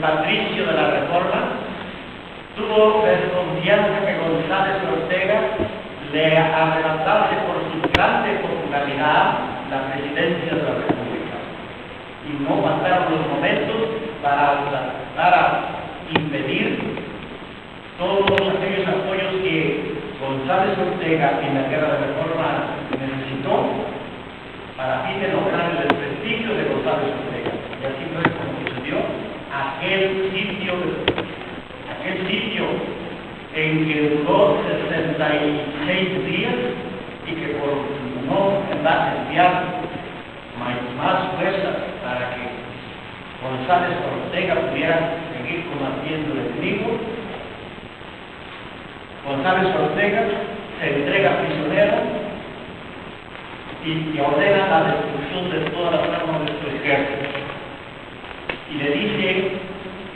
patricio de la Reforma, tuvo desconfianza que González Ortega le arrebatase por su grande popularidad la presidencia de la República. Y no pasaron los momentos para impedir todos aquellos apoyos que González Ortega en la guerra de Reforma necesitó para fin de lograr el desprestigio de González Ortega. Y así fue como sucedió aquel sitio en que duró 66 días y que por no enviar más fuerzas para que González Ortega pudiera seguir combatiendo el enemigo, González Ortega se entrega prisionero y ordena la destrucción de todas las armas de su ejército. Y le dice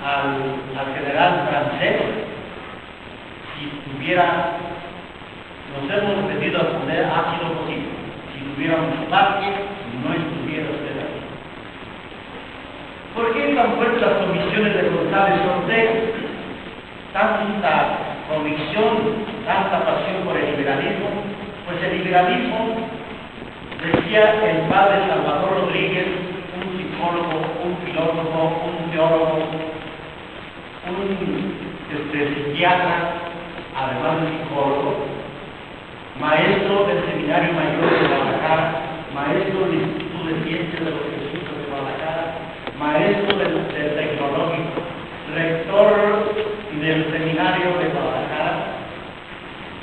al general francés, si nos hemos venido a poner ácido posible, si tuviéramos ataque, no estuviera usted aquí. ¿Por qué tan fuertes las convicciones de González Ortega? Tanta convicción, tanta pasión por el liberalismo. Pues el liberalismo, decía el padre Salvador Rodríguez, un psicólogo, un filósofo, un teólogo, un psiquiatra, además de psicólogo, maestro del Seminario Mayor de Guadalajara, maestro del Instituto de Ciencias de los Jesuitas de Guadalajara, maestro del Tecnológico, rector del Seminario de Guadalajara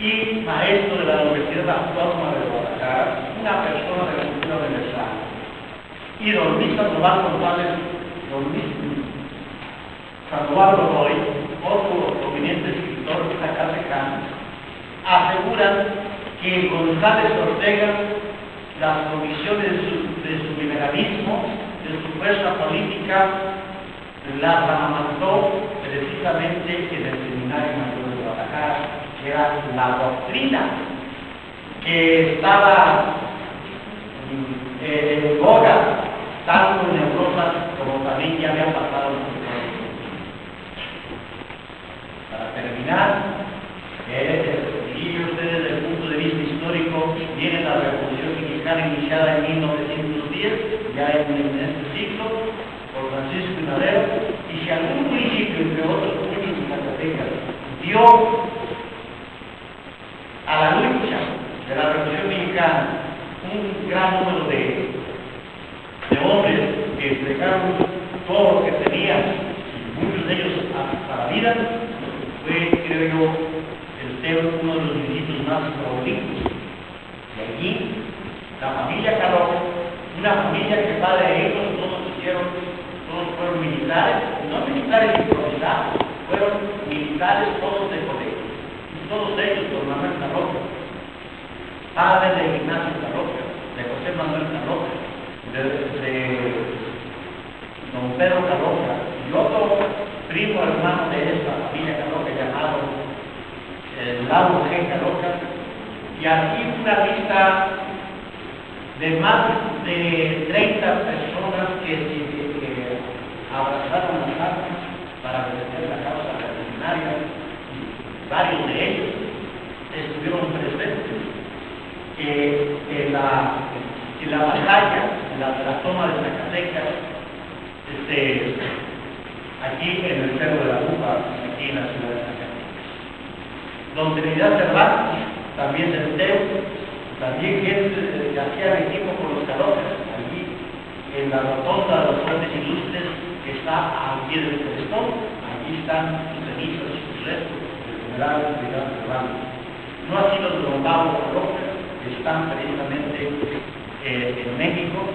y maestro de la Universidad Autónoma de Guadalajara, una persona de la cultura universal. Y don Luis Sandoval González, don Luis Sandoval Godoy, otro prominente escritor de la Casa aseguran que González Ortega, las convicciones de su liberalismo, de su fuerza política, las amamantó precisamente en el Seminario Mayor de Guadalajara, que era la doctrina que estaba en boga, tanto en Europa como también ya había pasado en los Estados Unidos. Para terminar, y ustedes desde el punto de vista histórico, viene la Revolución Mexicana iniciada en 1910, ya en este siglo, por Francisco I. Madero, y si algún municipio, entre otros muchos en Zacatecas, dio a la lucha de la Revolución Mexicana un gran número de hombres que entregaron todo lo que tenían, muchos de ellos hasta la vida, fue, creo yo, uno de los municipios más prolíficos. Y allí, la familia Carroca, una familia que padre de ellos, todos fueron militares, no militares improvisados, fueron militares todos de colegio. Y todos ellos, don Manuel Carroca, padre de Ignacio Carroca, de José Manuel Carroca, de don Pedro Carroca, y otro primo hermano de esta familia Carroca llamado Lauro G. Carroca, y aquí una lista de más de 30 personas que abrazaron las armas para defender la causa revolucionaria. Varios de ellos estuvieron presentes en la batalla, en la toma de Zacatecas, aquí en el Cerro de la Lupa, aquí en la ciudad de Zacatecas. Don Trinidad Cervantes, también del TEU, también gente que hacía equipo con los Carrocas, allí en la rotonda de los fuertes ilustres que está al pie del crestón, allí están sus cenizas y sus restos del general Trinidad Cervantes. No así los de don Pablo Carroca, que están precisamente en México,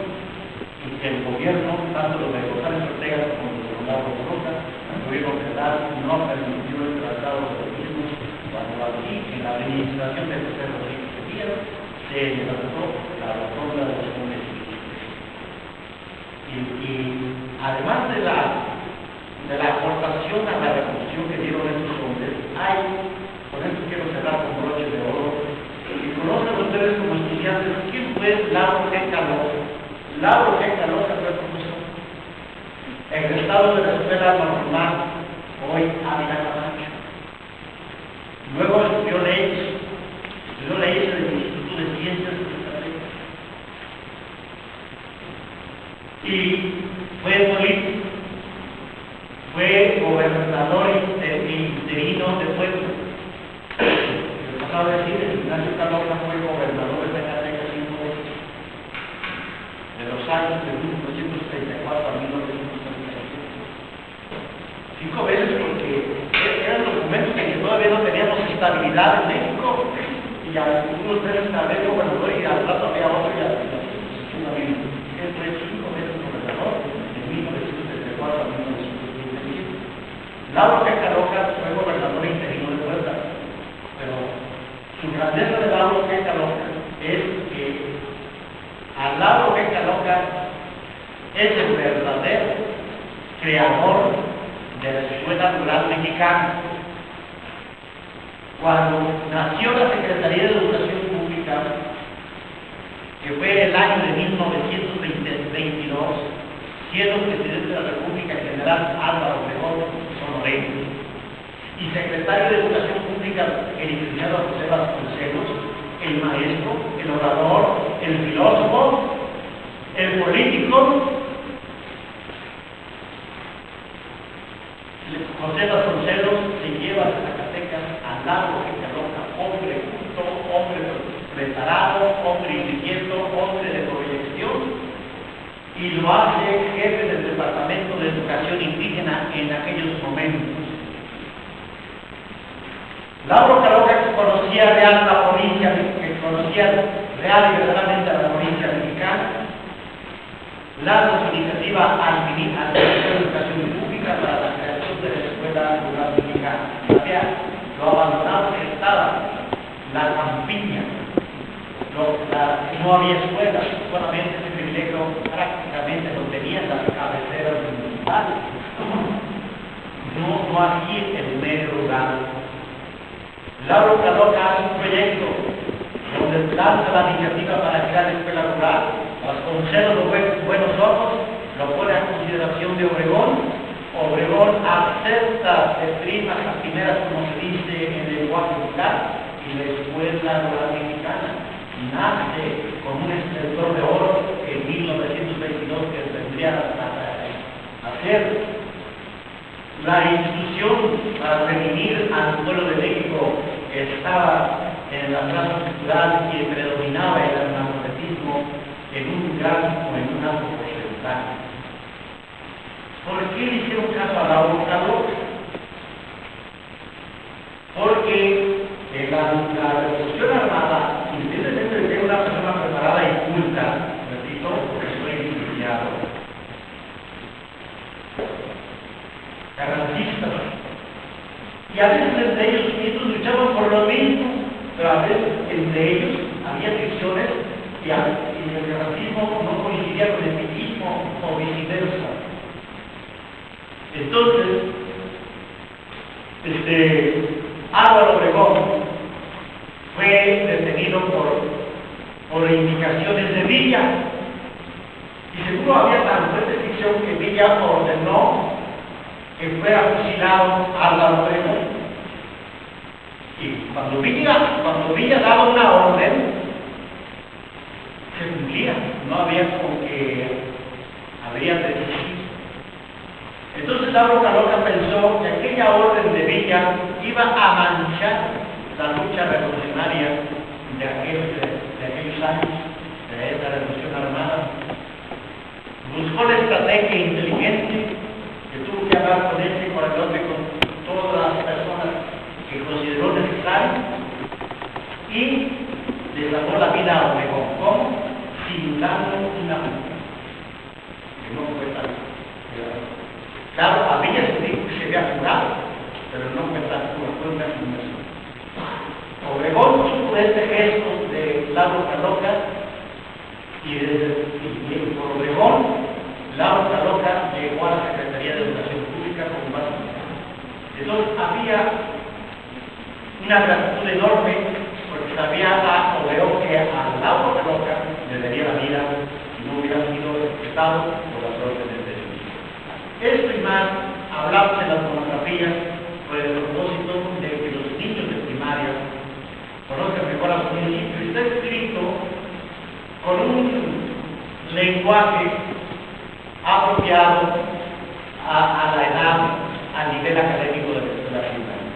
y que el gobierno, tanto los de González Ortega como los de don Pablo Carroca, el gobierno federal no permitió el tratado de los mismos. Cuando aquí, en la administración de José Rodríguez Díaz, se levantó la rotonda de los municipios. Y además de la aportación a la revolución que dieron estos hombres, con esto quiero cerrar con broche de oro, y conocen ustedes como estudiantes quién fue Lauro G. Carroca. Lauro G. Carroca fue profesor, egresó egresados de la Escuela Normal, hoy Ávila Camacho. Luego estudió leyes en el Instituto de Ciencias de Zacatecas. Y fue político, fue gobernador interino de Puebla. El pasado decir, el Ignacio Caloca fue gobernador de Zacatecas 5 veces, de los años de 1934 a 1935. 5 veces porque eran documentos que todavía no teníamos estabilidad en México, y algunos veces había gobernador y al rato había otro y así. Él fue 5 veces gobernador de 1934 a 1937. Lauro G. Caloca fue gobernador interino de Puebla, pero su grandeza de Lauro G. Caloca es que a Lauro G. Caloca es el verdadero creador de la Escuela Rural Mexicana. Cuando nació la Secretaría de Educación Pública, que fue el año de 1922, siendo presidente de la República el general Álvaro Obregón Sonorense, y secretario de Educación Pública el licenciado José Vasconcelos, el maestro, el orador, el filósofo, el político, José Vasconcelos se lleva a Zacatecas al Lauro G. Caloca, hombre justo, hombre preparado, hombre inquieto, hombre de proyección, y lo hace jefe del Departamento de Educación Indígena en aquellos momentos. Lauro Caloca, que conocía real la provincia, que conocía real y verdaderamente a la provincia mexicana, lanza su iniciativa al Ministerio de Educación Pública para la creación de la Escuela Rural Mexicana. Lo abandonado que estaba la campiña, no había escuelas, solamente ese privilegio prácticamente lo tenían las cabeceras municipales. No aquí en el medio rural. Lauro Caloca hace un proyecto donde lanza la iniciativa para crear la escuela rural. Vasconcelos los buenos ojos, lo pone a consideración de Obregón. Obregón acepta de primas a primeras, como se dice en el lenguaje popular, y la Escuela Rural Mexicana nace con un esplendor de oro en 1922 que tendría a ser la institución para redimir al pueblo de México que estaba en la plaza cultural y predominaba el analfabetismo en un gran o en un alto porcentaje. ¿Por qué le hicieron caso a Lauro Caloca? Porque la Revolución Armada, independientemente de que era una persona preparada y culta, repito, porque soy licenciado, carrancistas, y a veces entre ellos mismos luchaban por lo mismo, pero a veces entre ellos había fricciones y el carrancismo no coincidía con el piquismo o viceversa. Entonces, Álvaro Obregón fue detenido por indicaciones de Villa, y seguro había tan fuerte fricción que Villa ordenó que fuera fusilado Álvaro Obregón. Y cuando Villa daba una orden, se cumplía, no había como que habría de decir. Entonces Lauro Caloca pensó que aquella orden de Villa iba a manchar la lucha revolucionaria de aquellos años, de esta revolución armada. Buscó la estrategia inteligente que tuvo que hablar con este corazón y con todas las personas que consideró necesario, y le salvó la vida a Obregón, ¿cómo? Simulando una muerte, que no fue tan grave. Claro, a Villa se dijo que se había jurado, pero no fue tan pura, fue una simulación. Obregón supo de este gesto de Lauro Caloca, y por Obregón, Lauro Caloca llegó a la Secretaría de Educación Pública como más. Entonces había una gratitud enorme, porque sabía a Obregón que a Lauro Caloca le daría la vida si no hubiera sido respetado por las órdenes de Dios. Esto con un lenguaje apropiado a la edad, al nivel académico de la primaria.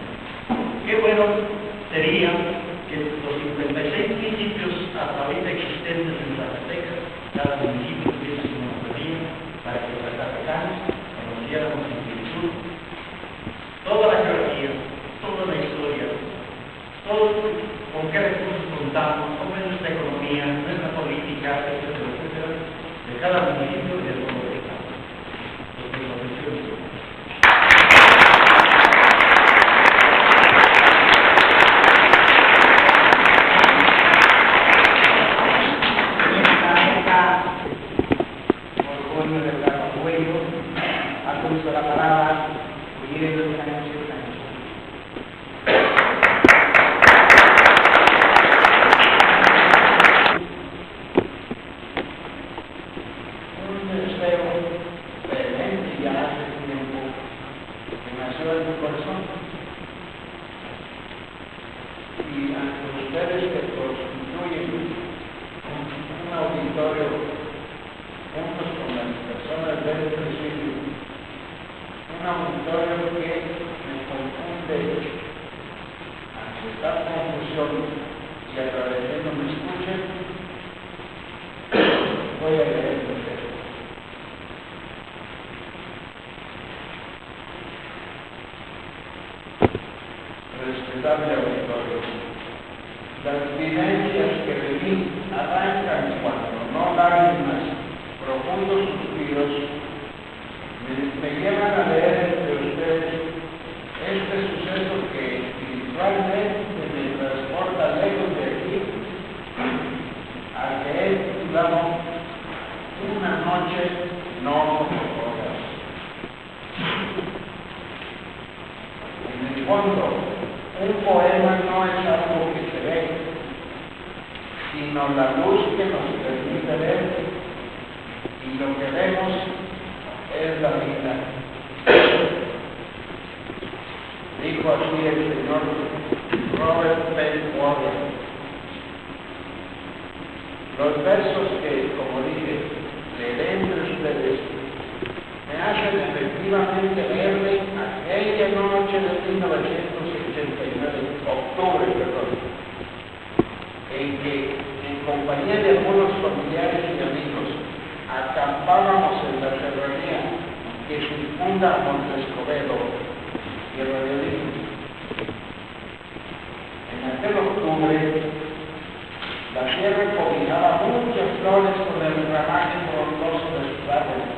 Qué bueno sería que los 56 municipios ahorita existentes en Zacatecas, cada municipio tuviese su monitoría para que los zacatecanos conociéramos en plenitud toda la geografía, toda la historia, todo con qué recursos contamos, cómo es nuestra economía, nuestra política, etcétera, etcétera, de cada municipio y del mundo de cada. La palabra, un deseo vehemente ya hace tiempo que nació en mi corazón, y ante ustedes que constituyen un auditorio juntos con las personas del presidio, un auditorio que me confunde ante esta confusión, y agradeciendo me escuchen, voy a leer el texto. Respetable auditorio, las vivencias que viví arrancan cuando no lágrimas, profundos suspiros, me llevan a leer entre ustedes este suceso que espiritualmente me transporta lejos de aquí, al que he titulado Una noche no horas. En el fondo, un poema no es algo que se ve, sino la luz que nos permite ver, y lo que vemos es la vida. Dijo así el señor Robert Penn-Water. Los versos que, como dije, leeré entre ustedes, me hacen efectivamente verme aquella noche de 1989, octubre, en que, en compañía de algunos familiares y amigos, acampábamos en la serranía que circunda Monte Escobedo y el Radiolín. En aquel octubre, la tierra cobijaba muchas flores con el ramaje frondoso de sus árboles,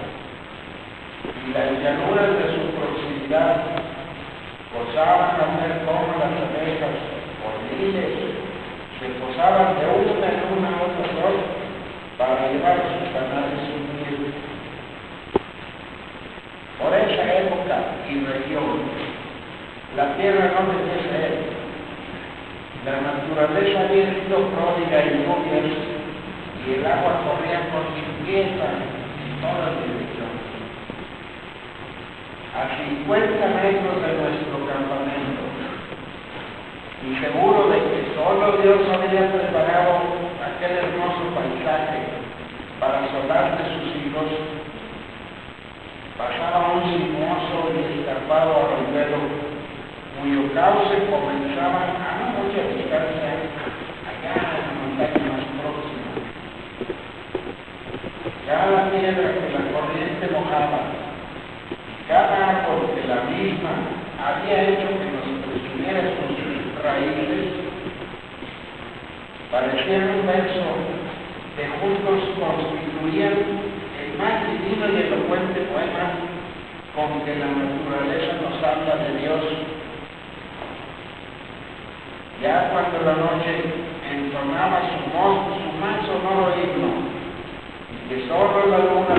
y las llanuras de su proximidad gozaban a ver cómo las abejas, por miles, se posaban de una en una a otra flor para llevar sus canales unidos. Por esa época y región, la tierra no tenía sed, la naturaleza había sido pródiga en lluvias y el agua corría con limpieza en todas direcciones. A 50 metros de nuestro campamento, y seguro de que solo Dios había preparado aquel hermoso paisaje para solar de sus hijos, pasaba un sinuoso y escarpado arroyuelo, cuyo cauce comenzaba a no mucha distancia allá en la montaña más próxima. Cada piedra que la corriente mojaba, cada árbol que la misma había hecho que nos presumiera sus raíces, parecían un verso que juntos constituían el más divino y elocuente poema con que la naturaleza nos habla de Dios. Ya cuando la noche entonaba su más sonoro himno, y que solo la luna